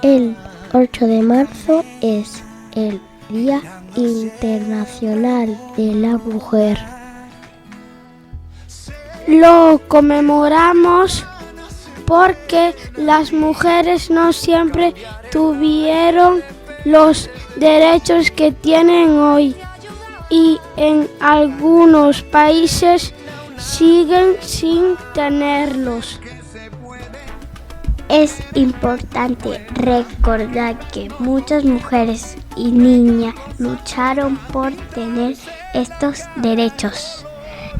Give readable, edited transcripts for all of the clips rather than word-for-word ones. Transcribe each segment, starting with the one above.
El 8 de marzo es el Día Internacional de la Mujer. Lo conmemoramos porque las mujeres no siempre tuvieron los derechos que tienen hoy y en algunos países siguen sin tenerlos. Es importante recordar que muchas mujeres y niñas lucharon por tener estos derechos.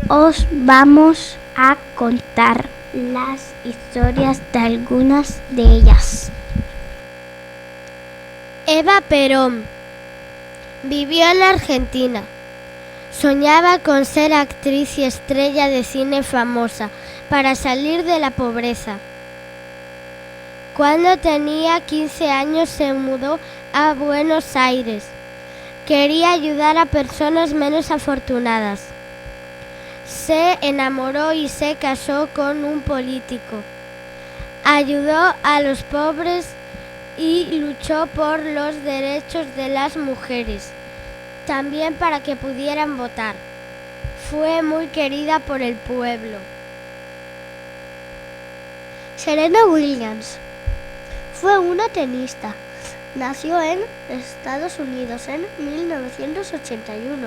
Os vamos a contar las historias de algunas de ellas. Eva Perón vivió en la Argentina. Soñaba con ser actriz y estrella de cine famosa para salir de la pobreza. Cuando tenía 15 años se mudó a Buenos Aires. Quería ayudar a personas menos afortunadas. Se enamoró y se casó con un político. Ayudó a los pobres y luchó por los derechos de las mujeres, también para que pudieran votar. Fue muy querida por el pueblo. Serena Williams fue una tenista. Nació en Estados Unidos en 1981.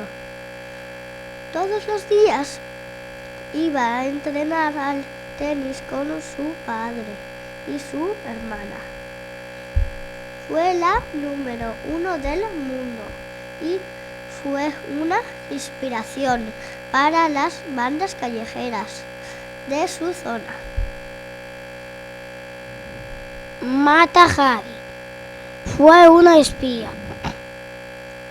Todos los días iba a entrenar al tenis con su padre y su hermana. Fue la número 1 del mundo y fue una inspiración para las bandas callejeras de su zona. Mata Hari fue una espía.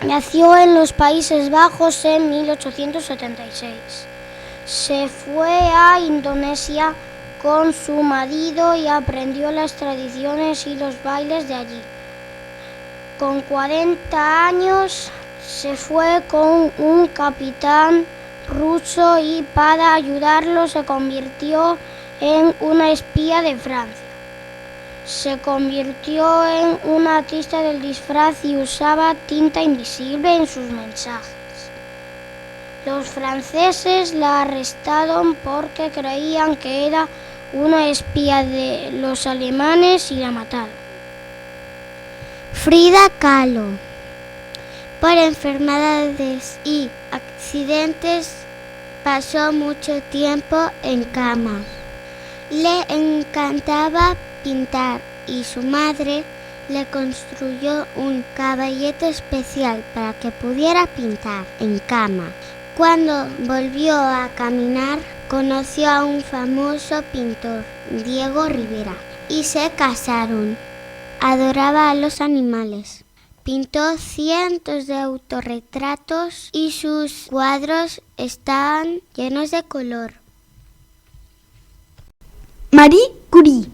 Nació en los Países Bajos en 1876. Se fue a Indonesia con su marido y aprendió las tradiciones y los bailes de allí. Con 40 años se fue con un capitán ruso y para ayudarlo se convirtió en una espía de Francia. Se convirtió en una artista del disfraz y usaba tinta invisible en sus mensajes. Los franceses la arrestaron porque creían que era una espía de los alemanes y la mataron. Frida Kahlo. Por enfermedades y accidentes pasó mucho tiempo en cama. Le encantaba pintar y su madre le construyó un caballete especial para que pudiera pintar en cama. Cuando volvió a caminar, conoció a un famoso pintor, Diego Rivera, y se casaron. Adoraba a los animales. Pintó cientos de autorretratos y sus cuadros estaban llenos de color. Marie Curie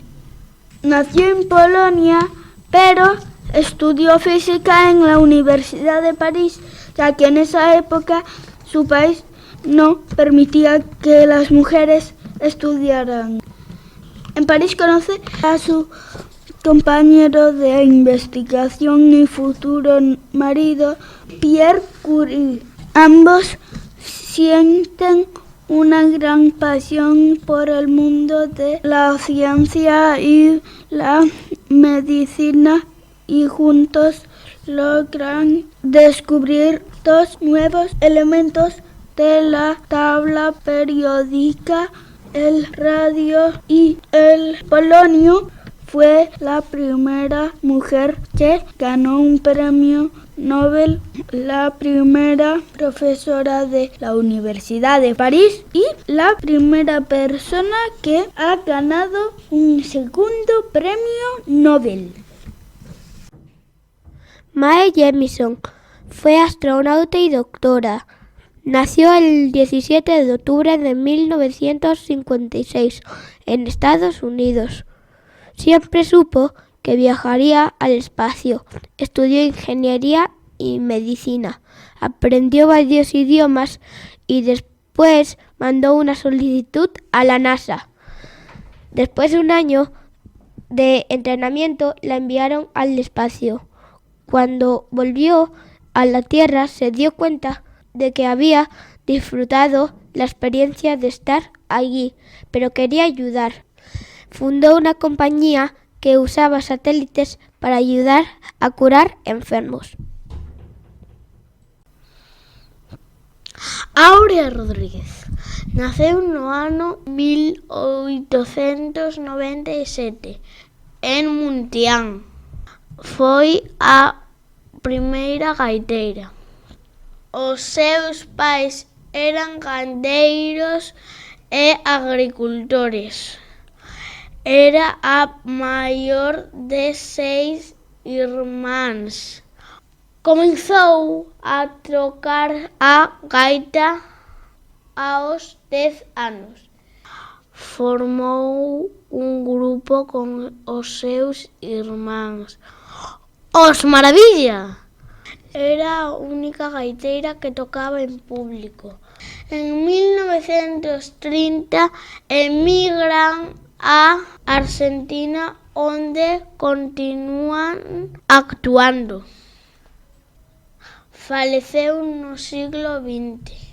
nació en Polonia, pero estudió física en la Universidad de París, ya que en esa época su país no permitía que las mujeres estudiaran. En París conoce a su compañero de investigación y futuro marido, Pierre Curie. Ambos sienten una gran pasión por el mundo de la ciencia y la medicina y juntos logran descubrir dos nuevos elementos de la tabla periódica, el radio y el polonio. Fue la primera mujer que ganó un premio Nobel, la primera profesora de la Universidad de París y la primera persona que ha ganado un segundo premio Nobel. Mae Jemison fue astronauta y doctora. Nació el 17 de octubre de 1956 en Estados Unidos. Siempre supo que viajaría al espacio. Estudió ingeniería y medicina. Aprendió varios idiomas y después mandó una solicitud a la NASA. Después de un año de entrenamiento, la enviaron al espacio. Cuando volvió a la Tierra, se dio cuenta de que había disfrutado la experiencia de estar allí, pero quería ayudar. Fundó una compañía que usaba satélites para ayudar a curar enfermos. Áurea Rodríguez naceu no ano 1897 en Muntián. Foi a primeira gaiteira. Os seus pais eran gandeiros e agricultores. Era a maior de 6 irmáns. Comezou a tocar a gaita aos 10 anos. Formou un grupo con os seus irmáns. Os Maravilla! Era a única gaiteira que tocaba en público. En 1930 emigran a Argentina, onde continúan actuando. Faleceu no siglo XX.